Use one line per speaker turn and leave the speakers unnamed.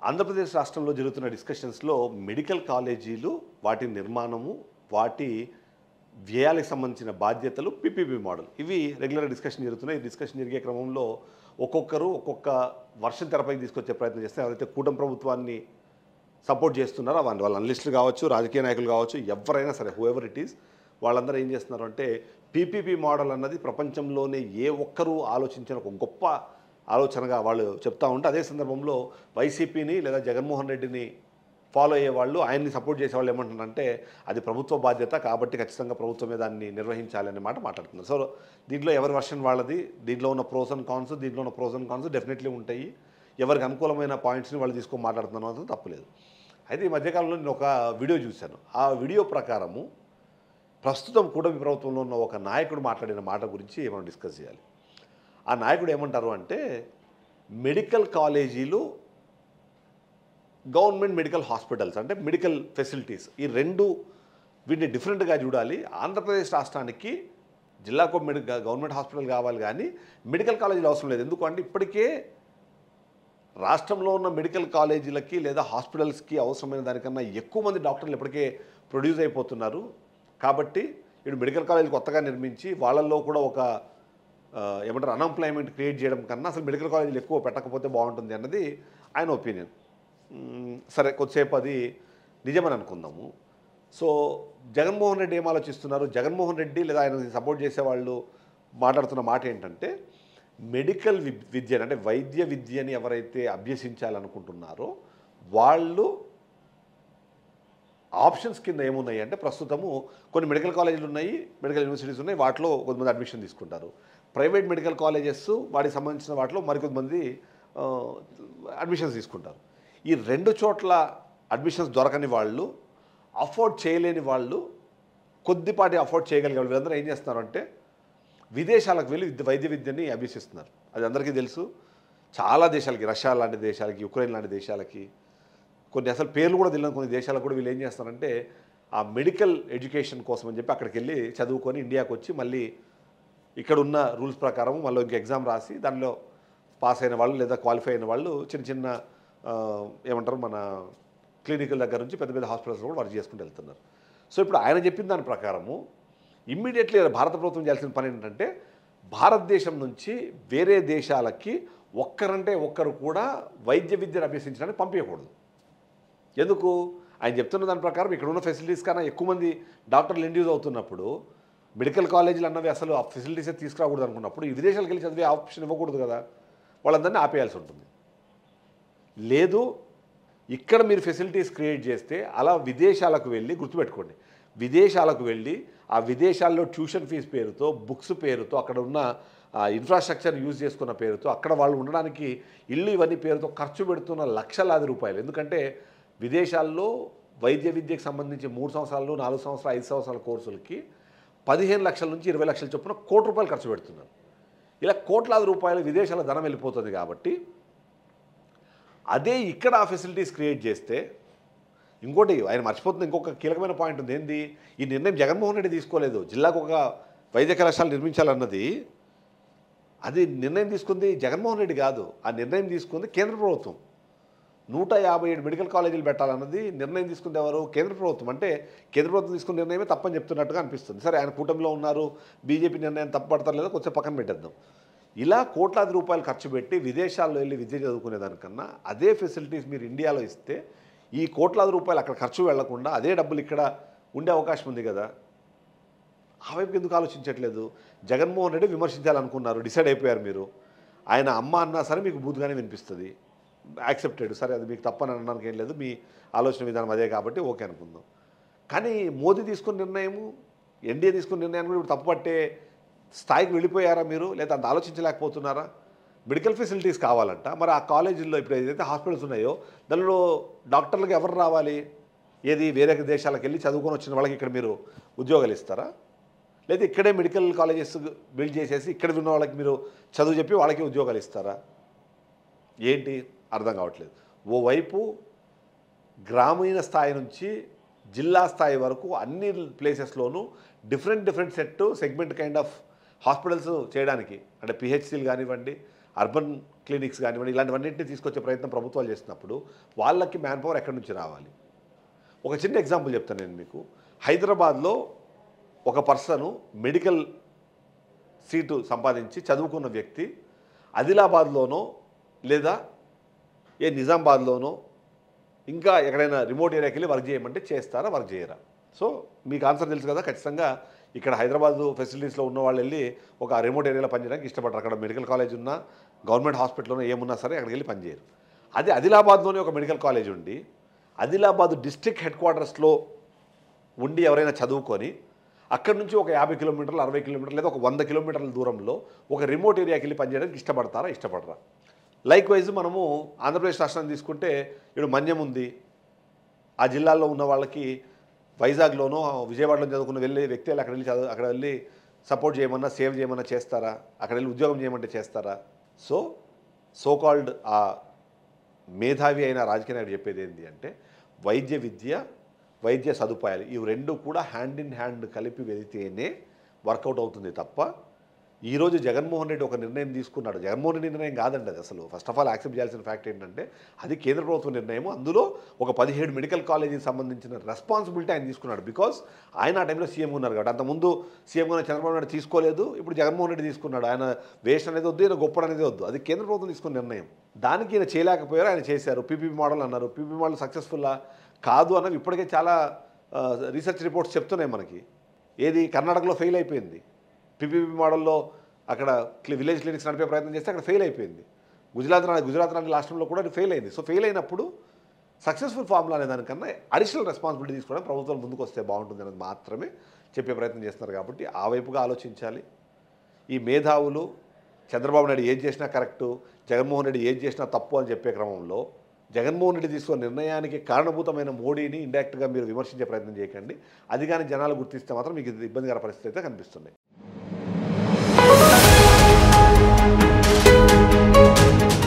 ఆంధ్రప్రదేశ్ రాష్ట్రంలో జరుగుతున్న డిస్కషన్స్లో మెడికల్ కాలేజీలు వాటి నిర్మాణము వాటి వ్యయాలకు సంబంధించిన బాధ్యతలు పీపీపీ మోడల్ ఇవి రెగ్యులర్ డిస్కషన్ జరుగుతున్నాయి. ఈ డిస్కషన్ జరిగే క్రమంలో ఒక్కొక్కరు ఒక్కొక్క వర్షం తెరపైకి తీసుకొచ్చే ప్రయత్నం చేస్తే ఎవరైతే కూటమి ప్రభుత్వాన్ని సపోర్ట్ చేస్తున్నారో వాళ్ళ అనలిస్టులు కావచ్చు, రాజకీయ నాయకులు కావచ్చు, ఎవరైనా సరే హూఎవర్ ఇట్ ఈస్, వాళ్ళందరూ ఏం చేస్తున్నారు అంటే పీపీపీ మోడల్ అన్నది ప్రపంచంలోనే ఏ ఒక్కరూ ఆలోచించిన ఒక గొప్ప ఆలోచనగా వాళ్ళు చెప్తా ఉంటే, అదే సందర్భంలో వైసీపీని లేదా జగన్మోహన్ రెడ్డిని ఫాలో అయ్యే వాళ్ళు, ఆయన్ని సపోర్ట్ చేసే వాళ్ళు ఏమంటున్నారంటే అది ప్రభుత్వ బాధ్యత కాబట్టి ఖచ్చితంగా ప్రభుత్వమే దాన్ని నిర్వహించాలి అనే మాట మాట్లాడుతున్నారు. సో దీంట్లో ఎవరి వర్షన్ వాళ్ళది, దీంట్లో ఉన్న ప్రోస్ అండ్ కాన్స్ డెఫినెట్లీ ఉంటాయి. ఎవరికి అనుకూలమైన పాయింట్స్ని వాళ్ళు తీసుకొని మాట్లాడుతున్నారు మాత్రం తప్పులేదు. అయితే ఈ మధ్యకాలంలో నేను ఒక వీడియో చూశాను. ఆ వీడియో ప్రకారము ప్రస్తుతం కూటమి ప్రభుత్వంలో ఉన్న ఒక నాయకుడు మాట్లాడిన మాట గురించి మనం డిస్కస్ చేయాలి. ఆ నాయకుడు ఏమంటారు అంటే మెడికల్ కాలేజీలు, గవర్నమెంట్ మెడికల్ హాస్పిటల్స్ అంటే మెడికల్ ఫెసిలిటీస్ ఈ రెండు వీటిని డిఫరెంట్గా చూడాలి. ఆంధ్రప్రదేశ్ రాష్ట్రానికి జిల్లాకు గవర్నమెంట్ హాస్పిటల్ కావాలి కానీ మెడికల్ కాలేజీలు అవసరం లేదు. ఎందుకంటే ఇప్పటికే రాష్ట్రంలో ఉన్న మెడికల్ కాలేజీలకి లేదా హాస్పిటల్స్కి అవసరమైన దానికన్నా ఎక్కువ మంది డాక్టర్లు ఇప్పటికే ప్రొడ్యూస్ అయిపోతున్నారు. కాబట్టి ఇప్పుడు మెడికల్ కాలేజీలు కొత్తగా నిర్మించి వాళ్ళల్లో కూడా ఒక ఏమంటారు అన్ఎంప్లాయ్మెంట్ క్రియేట్ చేయడం కన్నా అసలు మెడికల్ కాలేజీలు ఎక్కువ పెట్టకపోతే బాగుంటుంది అన్నది ఆయన ఒపీనియన్. సరే, కొద్దిసేపు అది నిజమని అనుకుందాము. సో జగన్మోహన్ రెడ్డి ఏం ఆలోచిస్తున్నారు, జగన్మోహన్ రెడ్డి లేదా ఆయన సపోర్ట్ చేసేవాళ్ళు మాట్లాడుతున్న మాట ఏంటంటే మెడికల్ విద్యను అంటే వైద్య విద్యని ఎవరైతే అభ్యసించాలనుకుంటున్నారో వాళ్ళు ఆప్షన్స్ కింద ఏమున్నాయి అంటే ప్రస్తుతము కొన్ని మెడికల్ కాలేజీలు ఉన్నాయి, మెడికల్ యూనివర్సిటీస్ ఉన్నాయి, వాటిలో కొంతమంది అడ్మిషన్ తీసుకుంటారు. ప్రైవేట్ మెడికల్ కాలేజెస్ వాటికి సంబంధించిన వాటిలో మరికొంతమంది అడ్మిషన్స్ తీసుకుంటారు. ఈ రెండు చోట్ల అడ్మిషన్స్ దొరకని వాళ్ళు, అఫోర్డ్ చేయలేని వాళ్ళు, కొద్దిపాటి అఫోర్డ్ చేయగలిగే వాళ్ళు వీళ్ళందరూ ఏం చేస్తున్నారంటే విదేశాలకు వెళ్ళి వైద్య విద్యని అభ్యసిస్తున్నారు. అది అందరికీ తెలుసు. చాలా దేశాలకి, రష్యా లాంటి దేశాలకి, యుక్రెయిన్ లాంటి దేశాలకి, కొన్ని అసలు పేర్లు కూడా తెలియని కొన్ని దేశాలకు కూడా వీళ్ళు ఏం చేస్తారంటే ఆ మెడికల్ ఎడ్యుకేషన్ కోసం అని చెప్పి అక్కడికి వెళ్ళి చదువుకొని ఇండియాకి వచ్చి మళ్ళీ ఇక్కడ ఉన్న రూల్స్ ప్రకారం మళ్ళీ ఇంక ఎగ్జామ్ రాసి దానిలో పాస్ అయిన వాళ్ళు లేదా క్వాలిఫై అయిన వాళ్ళు చిన్న చిన్న ఏమంటారు మన క్లినికల్ దగ్గర నుంచి పెద్ద పెద్ద హాస్పిటల్స్ కూడా వర్క్ చేసుకుంటూ వెళ్తున్నారు. సో ఇప్పుడు ఆయన చెప్పిన దాని ప్రకారము ఇమ్మీడియట్లీ భారత ప్రభుత్వం చేయాల్సిన పని ఏంటంటే భారతదేశం నుంచి వేరే దేశాలకి ఒక్కరంటే ఒక్కరు కూడా వైద్య విద్యను అభ్యసించడానికి పంపించకూడదు. ఎందుకు? ఆయన చెప్తున్న దాని ప్రకారం ఇక్కడ ఉన్న ఫెసిలిటీస్ కన్నా ఎక్కువ మంది డాక్టర్లు ఇండ్యూస్ అవుతున్నప్పుడు మెడికల్ కాలేజీలు అన్నవి అసలు ఆ ఫెసిలిటీసే తీసుకురాకూడదు అనుకున్నప్పుడు ఈ విదేశాలకు వెళ్ళి చదివే ఆప్షన్ ఇవ్వకూడదు కదా, వాళ్ళందరినీ ఆపేయాల్సి ఉంటుంది. లేదు, ఇక్కడ మీరు ఫెసిలిటీస్ క్రియేట్ చేస్తే అలా విదేశాలకు వెళ్ళి, గుర్తుపెట్టుకోండి, విదేశాలకు వెళ్ళి ఆ విదేశాల్లో ట్యూషన్ ఫీజు పేరుతో, బుక్స్ పేరుతో, అక్కడ ఉన్న ఇన్ఫ్రాస్ట్రక్చర్ యూజ్ చేసుకున్న పేరుతో, అక్కడ వాళ్ళు ఉండడానికి ఇల్లు ఇవన్నీ పేరుతో ఖర్చు పెడుతున్న లక్షలాది రూపాయలు. ఎందుకంటే విదేశాల్లో వైద్య విద్యకు సంబంధించి 3 సంవత్సరాలు, 4 సంవత్సరాలు, 5 సంవత్సరాల కోర్సులకి 15 లక్షల నుంచి 20 లక్షల చొప్పున ₹1 కోటి ఖర్చు పెడుతున్నారు. ఇలా కోట్లాది రూపాయలు విదేశాల ధనం వెళ్ళిపోతుంది. కాబట్టి అదే ఇక్కడ ఆ ఫెసిలిటీస్ క్రియేట్ చేస్తే, ఇంకోటి ఆయన మర్చిపోతుంది, ఇంకొక కీలకమైన పాయింట్ ఉంది. ఏంది? ఈ నిర్ణయం జగన్మోహన్ రెడ్డి తీసుకోలేదు. జిల్లాకు ఒక వైద్య కళాశాల నిర్మించాలన్నది అది నిర్ణయం తీసుకుంది జగన్మోహన్ రెడ్డి కాదు. ఆ నిర్ణయం తీసుకుంది కేంద్ర ప్రభుత్వం. 157 మెడికల్ కాలేజీలు పెట్టాలన్నది నిర్ణయం తీసుకుంది ఎవరు? కేంద్ర ప్రభుత్వం. అంటే కేంద్ర ప్రభుత్వం తీసుకున్న నిర్ణయమే తప్పని చెప్తున్నట్టుగా అనిపిస్తుంది. సరే, ఆయన కూటమిలో ఉన్నారు, బీజేపీ నిర్ణయం తప్పుపడతారు లేదా కొంచెం పక్కన పెట్టేద్దాం. ఇలా కోట్లాది రూపాయలు ఖర్చు పెట్టి విదేశాల్లో వెళ్ళి విద్య చదువుకునే దానికన్నా అదే ఫెసిలిటీస్ మీరు ఇండియాలో ఇస్తే ఈ కోట్లాది రూపాయలు అక్కడ ఖర్చు వెళ్లకుండా అదే డబ్బులు ఇక్కడ ఉండే అవకాశం ఉంది కదా. ఆ వైపు ఎందుకు ఆలోచించట్లేదు? జగన్మోహన్ రెడ్డి విమర్శించాలనుకున్నారు, డిసైడ్ అయిపోయారు మీరు. ఆయన అమ్మ అన్నా సరే మీకు బూతుగానే వినిపిస్తుంది, యాక్సెప్టెడ్. సరే, అది మీకు తప్పని అనడానికి ఏం లేదు, మీ ఆలోచన విధానం అదే కాబట్టి ఓకే అనుకుందాం. కానీ మోదీ తీసుకున్న నిర్ణయము, ఎన్డీఏ తీసుకున్న నిర్ణయాన్ని కూడా ఇప్పుడు తప్పుపట్టే స్థాయికి వెళ్ళిపోయారా మీరు? లేదా అంత ఆలోచించలేకపోతున్నారా? మెడికల్ ఫెసిలిటీస్ కావాలంట. మరి ఆ కాలేజీల్లో ఇప్పుడు ఏదైతే హాస్పిటల్స్ ఉన్నాయో దానిలో డాక్టర్లకు ఎవరు రావాలి? ఏది వేరే దేశాలకు వెళ్ళి చదువుకొని వచ్చిన వాళ్ళకి ఇక్కడ మీరు ఉద్యోగాలు ఇస్తారా? లేదా ఇక్కడే మెడికల్ కాలేజెస్ బిల్డ్ చేసేసి ఇక్కడ ఉన్న వాళ్ళకి మీరు చదువు చెప్పి వాళ్ళకి ఉద్యోగాలు ఇస్తారా? ఏంటి అర్థం కావట్లేదు. ఓవైపు గ్రామీణ స్థాయి నుంచి జిల్లా స్థాయి వరకు అన్ని ప్లేసెస్లోనూ different segment kind of hospitals చేయడానికి, అంటే పిహెచ్సీలు కానివ్వండి, అర్బన్ క్లినిక్స్ కానివ్వండి ఇలాంటివన్నింటినీ తీసుకొచ్చే ప్రయత్నం ప్రభుత్వాలు చేస్తున్నప్పుడు వాళ్ళకి మ్యాన్ పవర్ ఎక్కడి నుంచి రావాలి? ఒక చిన్న ఎగ్జాంపుల్ చెప్తాను నేను మీకు. హైదరాబాద్లో ఒక పర్సను మెడికల్ సీటు సంపాదించి చదువుకున్న వ్యక్తి ఆదిలాబాద్లోనో లేదా నిజామాబాద్లోనో ఇంకా ఎక్కడైనా రిమోట్ ఏరియాకి వెళ్ళి వర్క్ చేయమంటే చేస్తారా, వర్క్ చేయరా? సో మీకు ఆన్సర్ తెలుసు కదా. ఖచ్చితంగా ఇక్కడ హైదరాబాద్ ఫెసిలిటీస్లో ఉన్న వాళ్ళు వెళ్ళి ఒక రిమోట్ ఏరియాలో పనిచేయడానికి ఇష్టపడరు. అక్కడ మెడికల్ కాలేజ్ ఉన్నా, గవర్నమెంట్ హాస్పిటల్లో ఏమున్నా సరే అక్కడికి వెళ్ళి పనిచేయరు. అదే ఆదిలాబాద్లోనే ఒక మెడికల్ కాలేజ్ ఉండి ఆదిలాబాద్ డిస్ట్రిక్ట్ హెడ్ క్వార్టర్స్లో ఉండి ఎవరైనా చదువుకొని అక్కడి నుంచి ఒక 50 కిలోమీటర్లు 60 కిలోమీటర్లు లేదా ఒక 100 కిలోమీటర్ల దూరంలో ఒక రిమోట్ ఏరియాకి వెళ్ళి పనిచేయడానికి ఇష్టపడతారా, ఇష్టపడరా? లైక్ వైజ్ మనము ఆంధ్రప్రదేశ్ రాష్ట్రాన్ని తీసుకుంటే ఇప్పుడు మన్యం ఉంది. ఆ జిల్లాల్లో ఉన్న వాళ్ళకి వైజాగ్లోనో విజయవాడలో చదువుకున్న వెళ్ళే వ్యక్తి అక్కడ వెళ్ళి అక్కడ వెళ్ళి సపోర్ట్ చేయమన్నా సేవ్ చేయమన్నా చేస్తారా? అక్కడ వెళ్ళి ఉద్యోగం చేయమంటే చేస్తారా? సో కాల్డ్ ఆ మేధావి అయిన రాజకీయ నాయకుడు చెప్పేది ఏంటి అంటే వైద్య విద్య, వైద్య సదుపాయాలు ఇవి రెండు కూడా హ్యాండ్ ఇన్ హ్యాండ్ కలిపి వెళితేనే వర్కౌట్ అవుతుంది తప్ప ఈరోజు జగన్మోహన్ రెడ్డి ఒక నిర్ణయం తీసుకున్నాడు. జగన్మోహన్ రెడ్డి నిర్ణయం కాదండి అది. అసలు ఫస్ట్ ఆఫ్ ఆల్ యాక్సెప్ట్ చేయాల్సిన ఫ్యాక్ట్ ఏంటంటే అది కేంద్ర ప్రభుత్వ నిర్ణయం. అందులో ఒక 17 మెడికల్ కాలేజీకి సంబంధించిన రెస్పాన్సిబిలిటీ ఆయన తీసుకున్నాడు. బికాస్ ఆయన ఆ టైంలో సీఎం ఉన్నారు కాబట్టి. అంతకుముందు సీఎంగా చంద్రబాబు నాయుడు తీసుకోలేదు, ఇప్పుడు జగన్మోహన్ రెడ్డి తీసుకున్నాడు. ఆయన వేస్ట్ అనేది వద్దు, ఈయన గొప్ప అనేది వద్దు. అది కేంద్ర ప్రభుత్వం తీసుకున్న నిర్ణయం. దానికి ఈయన చేయలేకపోయారు, ఆయన చేశారు. పీపీపీ మోడల్ అన్నారు. పీపీపీ మోడల్ సక్సెస్ఫుల్లా కాదు అన్నవి ఇప్పటికే చాలా రీసెర్చ్ రిపోర్ట్స్ చెప్తున్నాయి మనకి. ఏది కర్ణాటకలో ఫెయిల్ అయిపోయింది. పీపీపీ మోడల్లో అక్కడ విలేజ్ క్లినిక్స్ నడిపే ప్రయత్నం చేస్తే అక్కడ ఫెయిల్ అయిపోయింది. గుజరాత్ లాంటి రాష్ట్రంలో కూడా అది ఫెయిల్ అయింది. సో ఫెయిల్ అయినప్పుడు సక్సెస్ఫుల్ ఫార్ములా అనే దానికన్నా అడిషనల్ రెస్పాన్సిబిలిటీ తీసుకోవడం ప్రభుత్వాలు ముందుకు వస్తే బాగుంటుంది అనేది మాత్రమే చెప్పే ప్రయత్నం చేస్తున్నారు. కాబట్టి ఆ వైపుగా ఆలోచించాలి. ఈ మేధావులు చంద్రబాబు నాయుడు ఏది చేసినా కరెక్టు, జగన్మోహన్ రెడ్డి ఏది చేసినా తప్పు అని చెప్పే క్రమంలో జగన్మోహన్ రెడ్డి తీసుకున్న నిర్ణయానికి కారణభూతమైన మోడీని ఇండైరెక్ట్గా మీరు విమర్శించే ప్రయత్నం చేయకండి. అది కానీ జనాలు గుర్తిస్తే మాత్రం మీకు ఇబ్బందికర పరిస్థితి అయితే కనిపిస్తుంది.